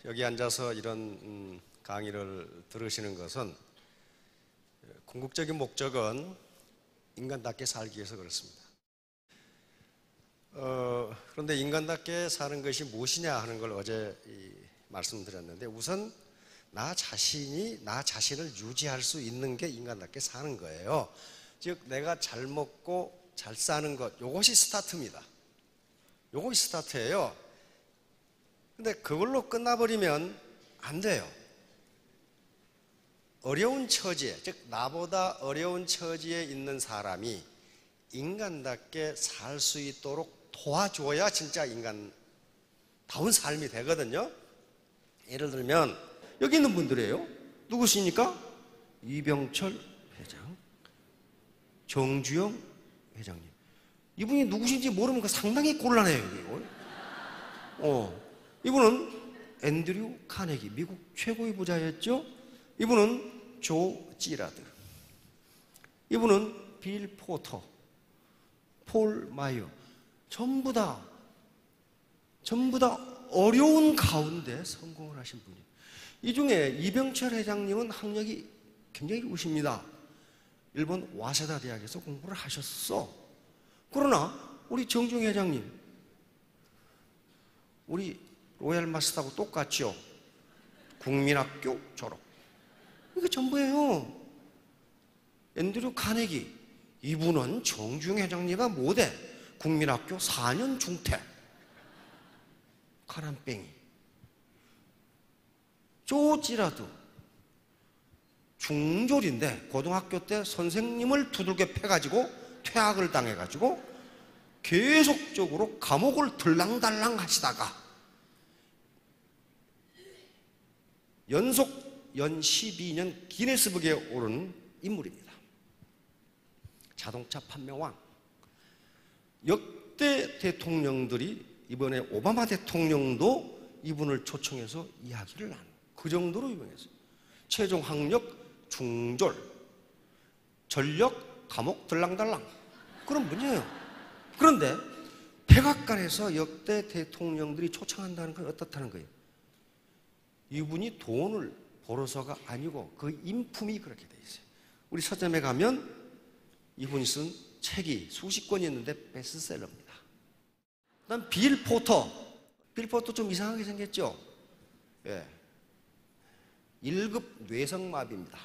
여기 앉아서 이런 강의를 들으시는 것은 궁극적인 목적은 인간답게 살기 위해서 그렇습니다. 그런데 인간답게 사는 것이 무엇이냐 하는 걸 어제 말씀드렸는데, 우선 나 자신을 유지할 수 있는 게 인간답게 사는 거예요. 즉 내가 잘 먹고 잘 사는 것, 이것이 스타트입니다. 이것이 스타트예요. 근데 그걸로 끝나버리면 안 돼요. 어려운 처지에, 즉 나보다 어려운 처지에 있는 사람이 인간답게 살 수 있도록 도와줘야 진짜 인간다운 삶이 되거든요. 예를 들면 여기 있는 분들이에요. 누구십니까? 이병철 회장, 정주영 회장님. 이분이 누구신지 모르면 상당히 곤란해요. 이분은 앤드류 카네기, 미국 최고의 부자였죠. 이분은 조 지라드, 이분은 빌 포터, 폴 마이어. 전부 다 어려운 가운데 성공을 하신 분이에요. 이 중에 이병철 회장님은 학력이 굉장히 좋으십니다. 일본 와세다 대학에서 공부를 하셨어. 그러나 우리 정중 회장님, 우리 로얄 마스터하고 똑같죠. 국민학교 졸업. 이게 전부예요. 앤드류 카네기, 이분은 정중 회장님과 못해. 국민학교 4년 중퇴. 가람뱅이. 조 지라드, 중졸인데 고등학교 때 선생님을 두들겨 패가지고 퇴학을 당해가지고 계속적으로 감옥을 들랑달랑 하시다가 연속 연 12년 기네스북에 오른 인물입니다. 자동차 판매왕. 역대 대통령들이, 이번에 오바마 대통령도 이분을 초청해서 이야기를 나눠. 그 정도로 유명했어요. 최종 학력 중졸, 전력 감옥 들랑달랑, 그런 분이에요. 그런데 백악관에서 역대 대통령들이 초청한다는 건 어떻다는 거예요? 이분이 돈을 벌어서가 아니고 그 인품이 그렇게 돼 있어요. 우리 서점에 가면 이분이 쓴 책이 수십 권이 있는데 베스트셀러입니다. 그다음 빌 포터. 빌 포터 좀 이상하게 생겼죠? 예. 1급 뇌성마비입니다.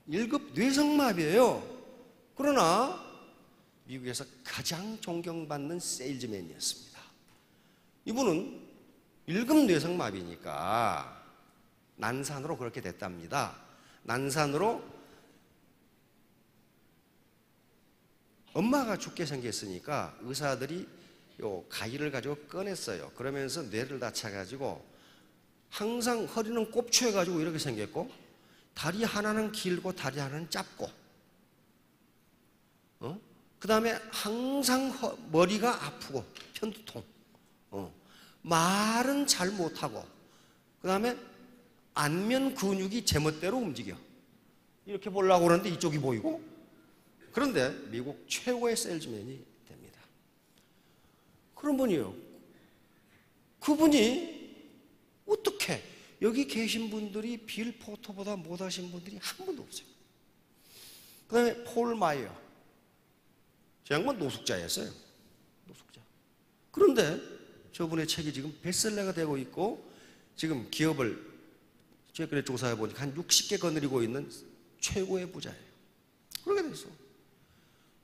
1급 뇌성마비예요. 그러나 미국에서 가장 존경받는 세일즈맨이었습니다. 이분은 1급 뇌성마비니까 난산으로 그렇게 됐답니다. 난산으로 엄마가 죽게 생겼으니까 의사들이 요 가위를 가지고 꺼냈어요. 그러면서 뇌를 다쳐가지고 항상 허리는 꼽추해가지고 이렇게 생겼고, 다리 하나는 길고 다리 하나는 짧고, 그 다음에 항상 머리가 아프고 편두통, 말은 잘 못하고, 그 다음에 안면 근육이 제멋대로 움직여. 이렇게 보려고 그러는데 이쪽이 보이고. 그런데 미국 최고의 세일즈맨이 됩니다. 그런 분이에요. 그분이 어떻게, 여기 계신 분들이 빌 포터보다 못하신 분들이 한 분도 없어요. 그 다음에 폴 마이어. 저 양반 노숙자였어요. 노숙자. 그런데 저분의 책이 지금 베스트셀러가 되고 있고, 지금 기업을 최근에 조사해 보니까 한 60개 거느리고 있는 최고의 부자예요. 그렇게 됐어.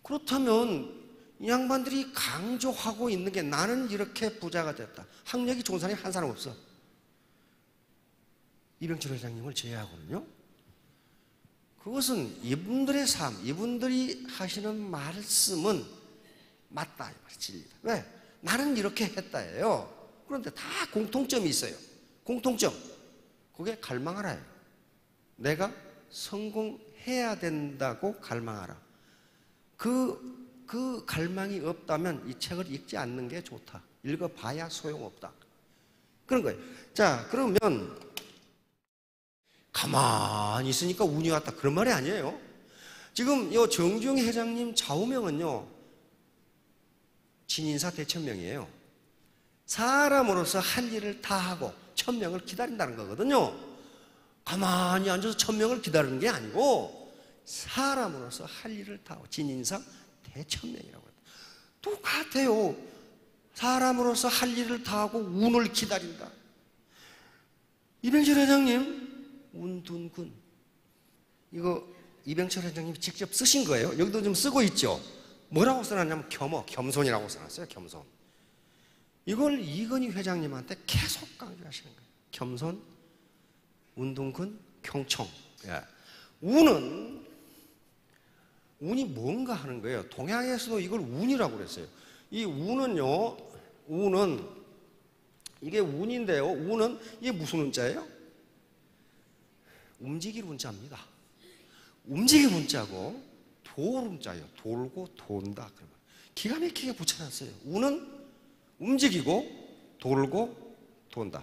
그렇다면 이 양반들이 강조하고 있는 게, 나는 이렇게 부자가 됐다. 학력이 좋은 사람이 한 사람 없어. 이병철 회장님을 제외하고는요. 그것은 이분들의 삶, 이분들이 하시는 말씀은 맞다, 진리다. 왜? 나는 이렇게 했다예요. 그런데 다 공통점이 있어요. 공통점. 그게 갈망하라예요. 내가 성공해야 된다고 갈망하라. 그 갈망이 없다면 이 책을 읽지 않는 게 좋다. 읽어봐야 소용없다. 그런 거예요. 자, 그러면 가만히 있으니까 운이 왔다, 그런 말이 아니에요. 지금 이 정주영 회장님 좌우명은요, 친인사 대천명이에요. 사람으로서 할 일을 다 하고 천명을 기다린다는 거거든요. 가만히 앉아서 천명을 기다리는 게 아니고 사람으로서 할 일을 다 하고 진인상 대천명이라고 합니다. 똑같아요. 사람으로서 할 일을 다 하고 운을 기다린다. 이병철 회장님 운둔군, 이거 이병철 회장님이 직접 쓰신 거예요. 여기도 좀 쓰고 있죠. 뭐라고 써놨냐면 겸손이라고 써놨어요. 겸손. 이걸 이건희 회장님한테 계속 강조하시는 거예요. 겸손, 운둔군, 경총. 예. 운이 뭔가 하는 거예요. 동양에서도 이걸 운이라고 그랬어요. 이 운은요, 이게 운인데요. 운은 이게 무슨 운자예요? 움직일 운자입니다. 움직일 운자고 돌 운자예요. 돌고 돈다. 그러면 기가 막히게 붙여놨어요. 운은 움직이고 돌고 돈다.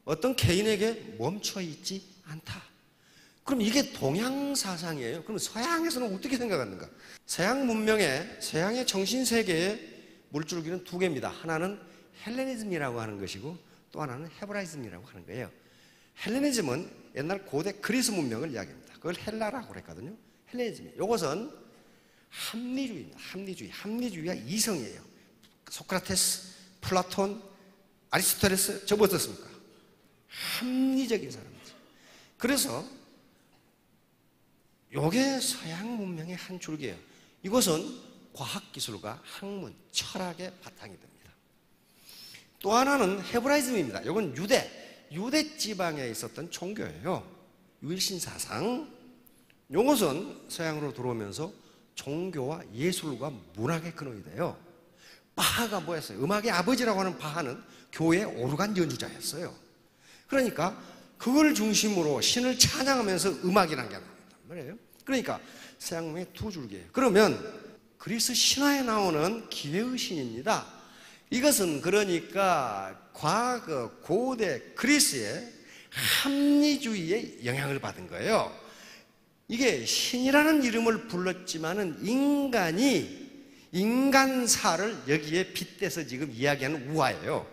어떤 개인에게 멈춰 있지 않다. 그럼 이게 동양 사상이에요. 그럼 서양에서는 어떻게 생각하는가? 서양 문명의, 서양의 정신세계의 물줄기는 두 개입니다. 하나는 헬레니즘이라고 하는 것이고 또 하나는 헤브라이즘이라고 하는 거예요. 헬레니즘은 옛날 고대 그리스 문명을 이야기합니다. 그걸 헬라라고 그랬거든요. 헬레니즘이에요. 이것은 합리주의입니다. 합리주의가 이성이에요. 소크라테스, 플라톤, 아리스토텔레스, 저뭐 어떻습니까? 합리적인 사람이죠. 그래서 이게 서양 문명의 한 줄기예요. 이것은 과학기술과 학문, 철학의 바탕이 됩니다. 또 하나는 헤브라이즘입니다. 이건 유대 지방에 있었던 종교예요. 유일신 사상. 이것은 서양으로 들어오면서 종교와 예술과 문학의 근원이 돼요. 바하가 뭐였어요? 음악의 아버지라고 하는 바하는 교회 오르간 연주자였어요. 그러니까 그걸 중심으로 신을 찬양하면서 음악이라는 게 나온단 말이에요. 그러니까 서양 문명의 두 줄기예요. 그러면 그리스 신화에 나오는 기회의 신입니다. 이것은 그러니까 과거 고대 그리스의 합리주의의 영향을 받은 거예요. 이게 신이라는 이름을 불렀지만은 인간사를 여기에 빗대서 지금 이야기하는 우화예요.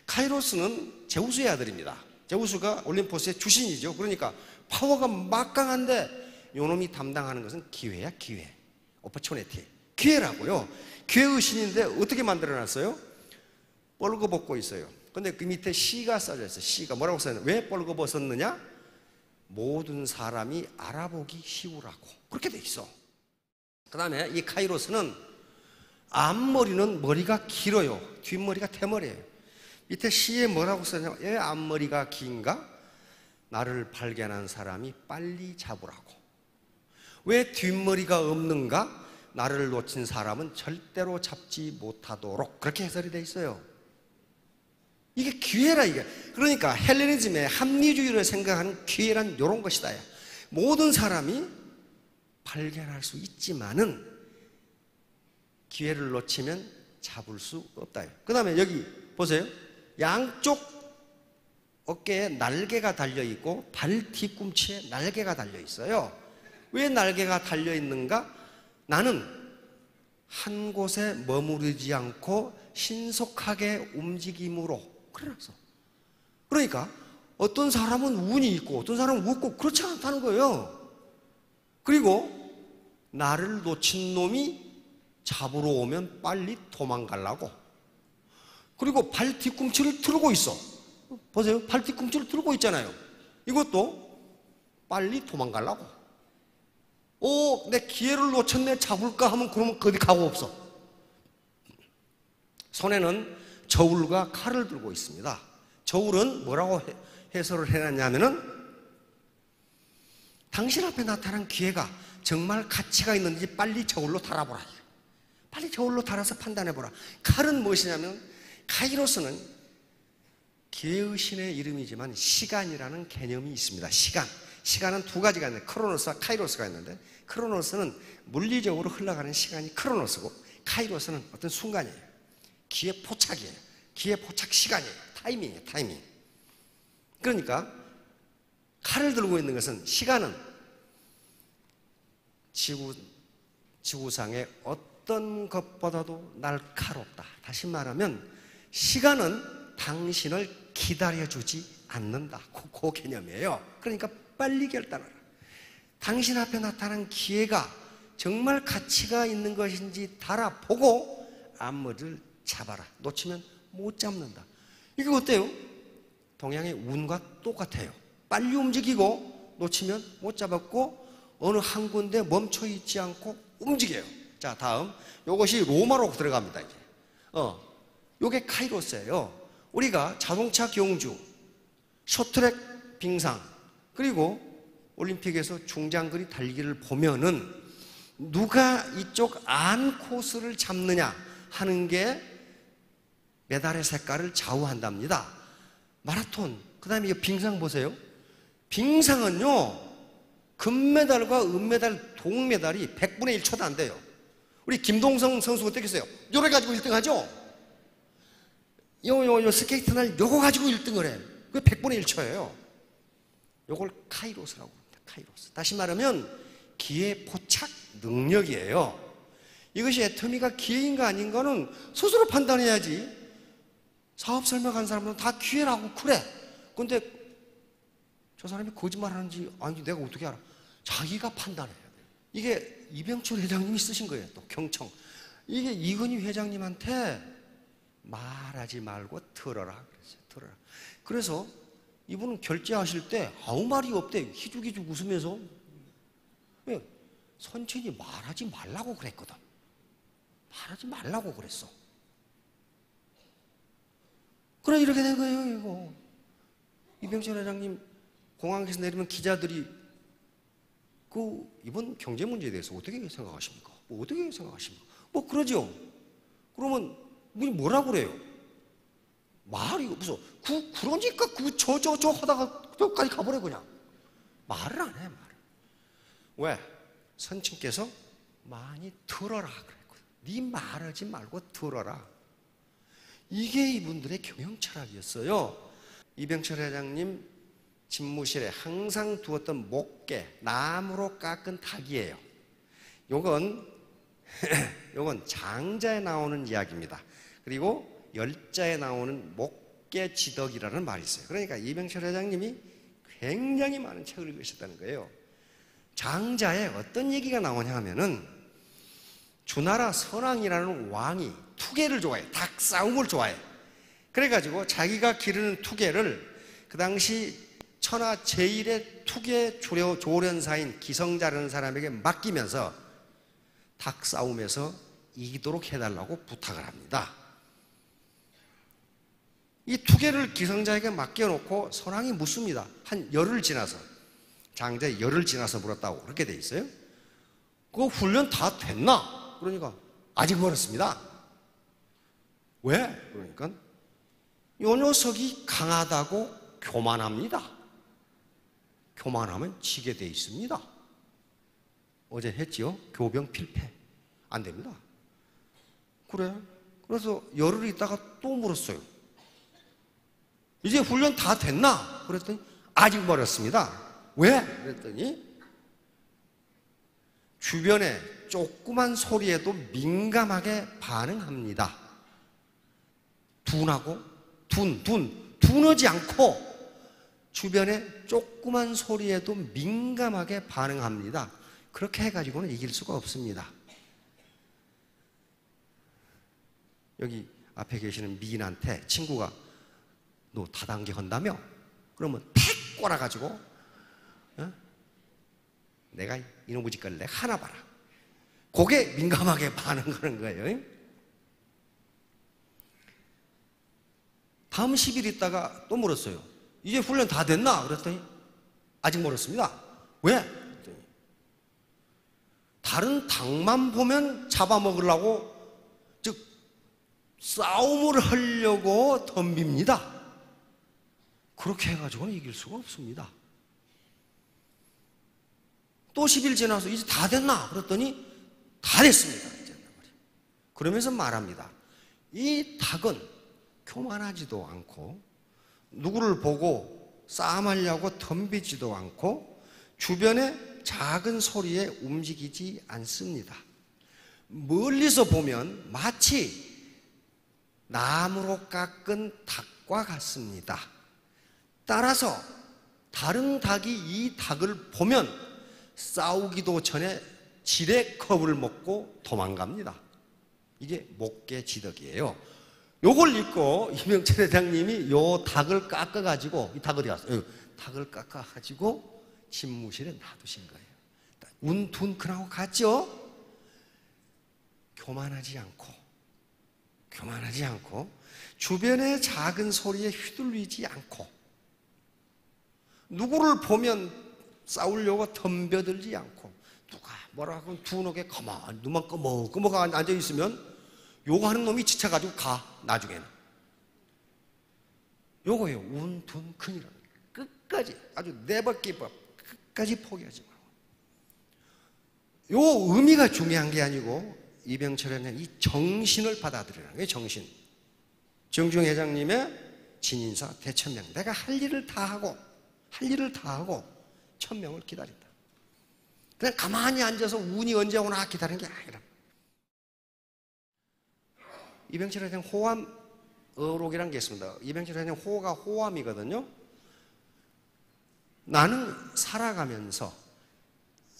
카이로스는 제우스의 아들입니다. 제우스가 올림포스의 주신이죠. 그러니까 파워가 막강한데 요놈이 담당하는 것은 기회야, 기회. 오퍼추니티. 기회라고요. 기회의 신인데 어떻게 만들어놨어요? 뻘거벗고 있어요. 근데 그 밑에 시가 써져 있어요. 시가 뭐라고 써있냐? 왜 뻘거벗었느냐? 모든 사람이 알아보기 쉬우라고. 그렇게 돼 있어. 그 다음에 이 카이로스는 앞머리는 머리가 길어요. 뒷머리가 대머리예요. 밑에 시에 뭐라고 써있냐면 왜 앞머리가 긴가? 나를 발견한 사람이 빨리 잡으라고. 왜 뒷머리가 없는가? 나를 놓친 사람은 절대로 잡지 못하도록. 그렇게 해설이 돼 있어요. 이게 기회라 이게. 그러니까 헬레니즘의 합리주의를 생각하는 기회란 이런 것이다. 모든 사람이 발견할 수 있지만은 기회를 놓치면 잡을 수 없다. 그 다음에 여기 보세요. 양쪽 어깨에 날개가 달려있고 발 뒤꿈치에 날개가 달려있어요. 왜 날개가 달려있는가? 나는 한 곳에 머무르지 않고 신속하게 움직임으로. 그래서 그러니까 어떤 사람은 운이 있고 어떤 사람은 없고 그렇지 않다는 거예요. 그리고 나를 놓친 놈이 잡으러 오면 빨리 도망가려고. 그리고 발 뒤꿈치를 틀고 있어. 보세요. 발 뒤꿈치를 틀고 있잖아요. 이것도 빨리 도망가려고. 내 기회를 놓쳤네, 잡을까 하면 그러면 거기 가고 없어. 손에는 저울과 칼을 들고 있습니다. 저울은 뭐라고 해설을 해놨냐면은 당신 앞에 나타난 기회가 정말 가치가 있는지 빨리 저울로 달아보라. 빨리 저울로 달아서 판단해보라. 칼은 무엇이냐면 카이로스는 기회의 신의 이름이지만 시간이라는 개념이 있습니다. 시간은 두 가지가 있는데 크로노스와 카이로스가 있는데 크로노스는 물리적으로 흘러가는 시간이 크로노스고 카이로스는 어떤 순간이에요. 기회 포착이에요. 기회 포착 시간이에요. 타이밍이에요. 타이밍. 그러니까 칼을 들고 있는 것은 시간은 지구상의 어떤 것보다도 날카롭다. 다시 말하면 시간은 당신을 기다려주지 않는다. 그 개념이에요. 그러니까 빨리 결단하라. 당신 앞에 나타난 기회가 정말 가치가 있는 것인지 달아보고 앞머리를 잡아라. 놓치면 못 잡는다. 이게 어때요? 동양의 운과 똑같아요. 빨리 움직이고 놓치면 못 잡았고 어느 한 군데 멈춰 있지 않고 움직여요. 자, 다음 요것이 로마로 들어갑니다. 이제 요게 카이로스예요. 우리가 자동차 경주, 쇼트트랙 빙상, 그리고 올림픽에서 중장거리 달리기를 보면은 누가 이쪽 안 코스를 잡느냐 하는 게 메달의 색깔을 좌우한답니다. 마라톤, 그 다음에 이 빙상 보세요. 빙상은요, 금메달과 은메달, 동메달이 100분의 1초도 안 돼요. 우리 김동성 선수가 어떻게 했어요? 요래 가지고 1등 하죠? 요 스케이트 날 요거 가지고 1등을 해. 그게 100분의 1초예요. 요걸 카이로스라고 합니다. 카이로스. 다시 말하면 기회 포착 능력이에요. 이것이 애터미가 기회인가 아닌가는 스스로 판단해야지. 사업 설명한 사람은 다 기회라고 그래. 근데 저 사람이 거짓말하는지 아닌지 내가 어떻게 알아? 자기가 판단해야 돼요. 이게 이병철 회장님이 쓰신 거예요. 또 경청. 이게 이건희 회장님한테 말하지 말고 들어라 그랬어요. 들어라. 그래서 이분은 결제하실 때 아무 말이 없대. 희죽희죽 웃으면서. 왜? 선친이 말하지 말라고 그랬거든. 말하지 말라고 그랬어. 그래 이렇게 된 거예요. 이거 이병철 회장님 공항에서 내리면 기자들이 이번 경제 문제에 대해서 어떻게 생각하십니까? 어떻게 생각하십니까? 그러죠. 그러면 뭐라고 그래요? 말이 없어. 그러니까 저 하다가 저까지 가버려 그냥. 말을 안 해, 말을. 왜? 선친께서 많이 들어라 그랬거든. 네 말하지 말고 들어라. 이게 이분들의 경영 철학이었어요. 이병철 회장님 집무실에 항상 두었던 목계, 나무로 깎은 탁이에요. 요건 장자에 나오는 이야기입니다. 그리고 열자에 나오는 목계지덕이라는 말이 있어요. 그러니까 이병철 회장님이 굉장히 많은 책을 읽으셨다는 거예요. 장자에 어떤 얘기가 나오냐 하면은 주나라 선왕이라는 왕이 투계를 좋아해. 닭싸움을 좋아해. 그래가지고 자기가 기르는 투계를 그 당시 천하 제1의 투계 조련사인 기성자라는 사람에게 맡기면서 닭싸움에서 이기도록 해달라고 부탁을 합니다. 이 투계를 기성자에게 맡겨놓고 선왕이 묻습니다. 한 열흘 지나서. 장자의 열흘 지나서 물었다고 그렇게 돼 있어요. 그거 훈련 다 됐나? 그러니까 아직 멀었습니다. 왜? 그러니까 요 녀석이 강하다고 교만합니다. 교만하면 지게 돼 있습니다. 어제 했지요? 교병 필패. 안 됩니다. 그래. 그래서 열흘 있다가 또 물었어요. 이제 훈련 다 됐나? 그랬더니 아직 멀었습니다. 왜? 그랬더니 주변에 조그만 소리에도 민감하게 반응합니다. 둔하지 않고 주변에 조그만 소리에도 민감하게 반응합니다. 그렇게 해가지고는 이길 수가 없습니다. 여기 앞에 계시는 미인한테 친구가 너 다단계 한다며? 그러면 팩 꼬라가지고 내가 이놈의 짓거리를 내가 하나 봐라. 그게 민감하게 반응하는 거예요. 다음 10일 있다가 또 물었어요. 이제 훈련 다 됐나? 그랬더니 아직 멀었습니다. 왜? 그랬더니 다른 닭만 보면 잡아먹으려고 즉 싸움을 하려고 덤빕니다. 그렇게 해가지고는 이길 수가 없습니다. 또 10일 지나서 이제 다 됐나? 그랬더니 다 됐습니다. 이제 그러면서 말합니다. 이 닭은 교만하지도 않고 누구를 보고 싸움하려고 덤비지도 않고 주변의 작은 소리에 움직이지 않습니다. 멀리서 보면 마치 나무로 깎은 닭과 같습니다. 따라서 다른 닭이 이 닭을 보면 싸우기도 전에 지레 겁을 먹고 도망갑니다. 이게 목계지덕이에요. 요걸 읽고 이병철 회장님이 요 닭을 깎아가지고, 이 닭 어디 갔어? 닭을 깎아가지고 집무실에 놔두신 거예요. 운둔근하고 같죠? 교만하지 않고 주변의 작은 소리에 휘둘리지 않고 누구를 보면 싸우려고 덤벼들지 않고 누가 뭐라고 두둑에 가만히 눈만 꺼먹 앉아있으면 요거 하는 놈이 지쳐가지고 가. 나중에는 요거예요. 운둔근이라는 게. 끝까지 아주 never give up, 끝까지 포기하지 말고. 요 의미가 중요한 게 아니고 이병철에는 이 정신을 받아들이라는 거예요. 정신. 정중 회장님의 진인사 대천명. 내가 할 일을 다 하고 천명을 기다린다. 그냥 가만히 앉아서 운이 언제 오나 기다리는 게 아니라. 이병철 회장 호암 어록이라는 게 있습니다. 이병철 회장 호가 호암이거든요. 나는 살아가면서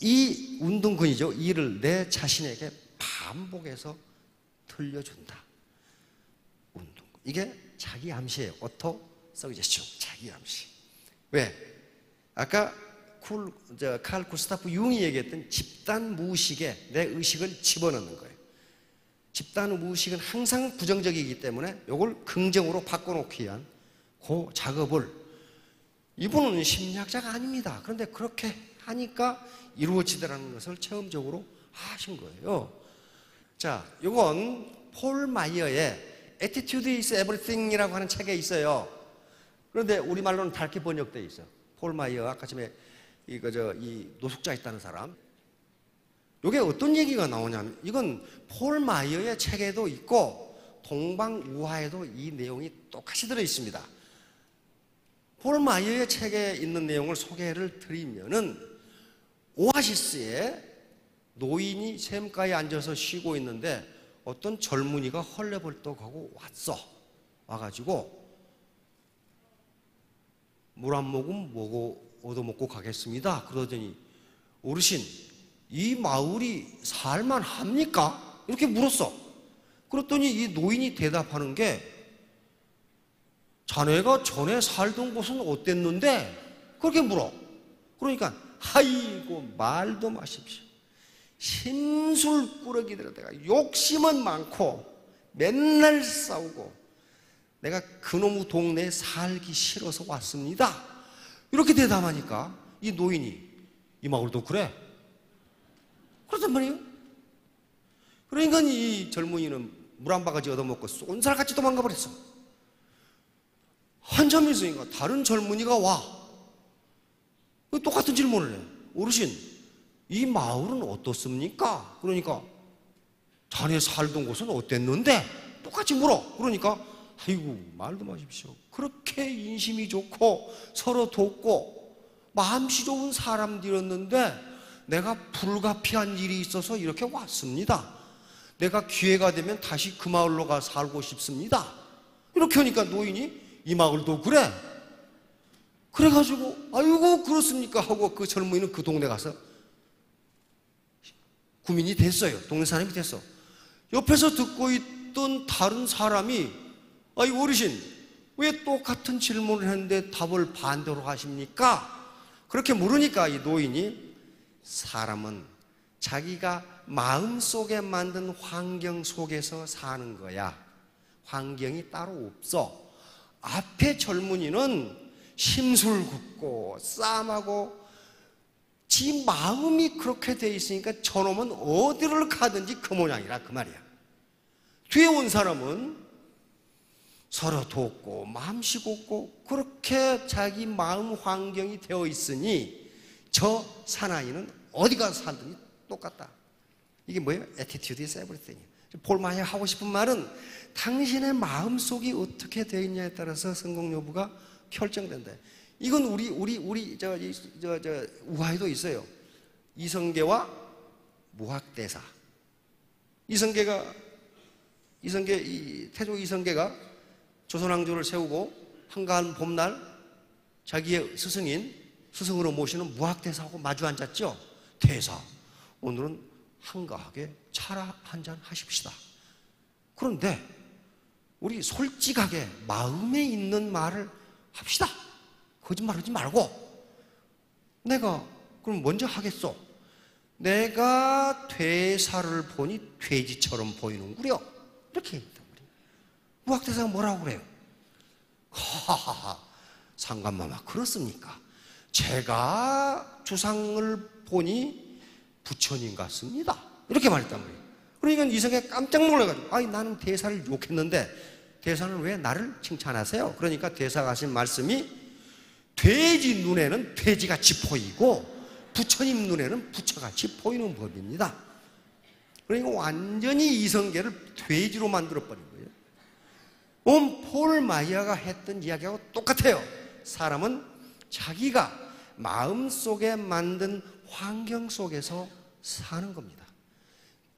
이 운동근이죠. 이를 내 자신에게 반복해서 들려준다. 운동근. 이게 자기 암시예요. 오토 서제스션. 자기 암시. 왜? 아까 칼 구스타프 융이 얘기했던 집단 무의식에 내 의식을 집어넣는 거예요. 집단 무의식은 항상 부정적이기 때문에 이걸 긍정으로 바꿔놓기 위한 그 작업을, 이분은 심리학자가 아닙니다. 그런데 그렇게 하니까 이루어지더라는 것을 체험적으로 하신 거예요. 자, 이건 폴 마이어의 Attitude is Everything이라고 하는 책에 있어요. 그런데 우리말로는 다르게 번역되어 있어요. 폴 마이어, 아까 전에 이 노숙자 있다는 사람. 이게 어떤 얘기가 나오냐면, 이건 폴 마이어의 책에도 있고 동방우화에도 이 내용이 똑같이 들어있습니다. 폴 마이어의 책에 있는 내용을 소개를 드리면은, 오아시스에 노인이 샘가에 앉아서 쉬고 있는데 어떤 젊은이가 헐레벌떡하고 와가지고 물 한 모금 얻어먹고 가겠습니다. 그러더니, 어르신, 이 마을이 살만합니까? 이렇게 물었어. 그랬더니 이 노인이 대답하는 게, 자네가 전에 살던 곳은 어땠는데? 그렇게 물어. 그러니까, 아이고 말도 마십시오. 심술꾸러기들에다가 욕심은 많고 맨날 싸우고 내가 그놈의 동네에 살기 싫어서 왔습니다. 이렇게 대답하니까 이 노인이, 이 마을도 그래? 그렇단 말이에요. 그러니까 이 젊은이는 물 한 바가지 얻어먹고 쏜살같이 도망가 버렸어. 한참 있으니까 다른 젊은이가 와. 똑같은 질문을 해. 어르신, 이 마을은 어떻습니까? 그러니까, 자네 살던 곳은 어땠는데? 똑같이 물어. 그러니까, 아이고 말도 마십시오. 그렇게 인심이 좋고 서로 돕고 마음씨 좋은 사람들이었는데 내가 불가피한 일이 있어서 이렇게 왔습니다. 내가 기회가 되면 다시 그 마을로 가 살고 싶습니다. 이렇게 하니까 노인이, 이 마을도 그래? 그래가지고, 아이고 그렇습니까? 하고 그 젊은이는 그 동네 가서 구민이 됐어요. 동네 사람이 됐어. 옆에서 듣고 있던 다른 사람이, 아이 어르신, 왜 똑같은 질문을 했는데 답을 반대로 하십니까? 그렇게 물으니까 이 노인이, 사람은 자기가 마음속에 만든 환경 속에서 사는 거야. 환경이 따로 없어. 앞에 젊은이는 심술궂고 싸움하고 지 마음이 그렇게 돼 있으니까 저놈은 어디를 가든지 그 모양이라 그 말이야. 뒤에 온 사람은 서로 돕고 마음씨 곱고 그렇게 자기 마음 환경이 되어 있으니 저 사나이는 어디 가서 살든지 똑같다. 이게 뭐예요? Attitude is everything. 폴 마이어 하고 싶은 말은 당신의 마음속이 어떻게 되어 있냐에 따라서 성공 여부가 결정된다. 이건 우리 우화에도 있어요. 이성계와 무학대사. 태조 이성계가 조선왕조를 세우고 한가한 봄날 자기의 스승으로 모시는 무학대사하고 마주 앉았죠. 대사, 오늘은 한가하게 차 한잔 하십시다. 그런데 우리 솔직하게 마음에 있는 말을 합시다. 거짓말하지 말고. 내가 그럼 먼저 하겠소. 내가 퇴사를 보니 돼지처럼 보이는구려. 이렇게 했단 말이에요. 무학대사가 뭐라고 그래요? 하하하, 상관마마 그렇습니까? 제가 주상을 보니 부처님 같습니다. 이렇게 말했단 말이에요. 그러니까 이성에 깜짝 놀라가지고, 아니 나는 대사를 욕했는데 대사는 왜 나를 칭찬하세요? 그러니까 대사가 하신 말씀이, 돼지 눈에는 돼지같이 보이고 부처님 눈에는 부처같이 보이는 법입니다. 그러니까 완전히 이성계를 돼지로 만들어버린 거예요. 폴 마이어가 했던 이야기하고 똑같아요. 사람은 자기가 마음속에 만든 환경 속에서 사는 겁니다.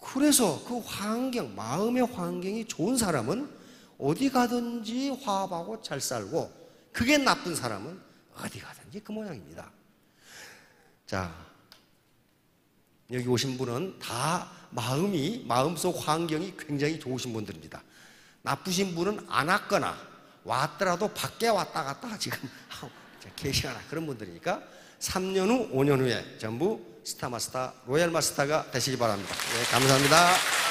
그래서 그 환경, 마음의 환경이 좋은 사람은 어디 가든지 화합하고 잘 살고, 그게 나쁜 사람은 어디 가든지 그 모양입니다. 자, 여기 오신 분은 다 마음속 환경이 굉장히 좋으신 분들입니다. 나쁘신 분은 안 왔거나 왔더라도 밖에 왔다 갔다 지금 계시거나 그런 분들이니까 3년 후, 5년 후에 전부 스타마스터, 로얄 마스터가 되시기 바랍니다. 네, 감사합니다.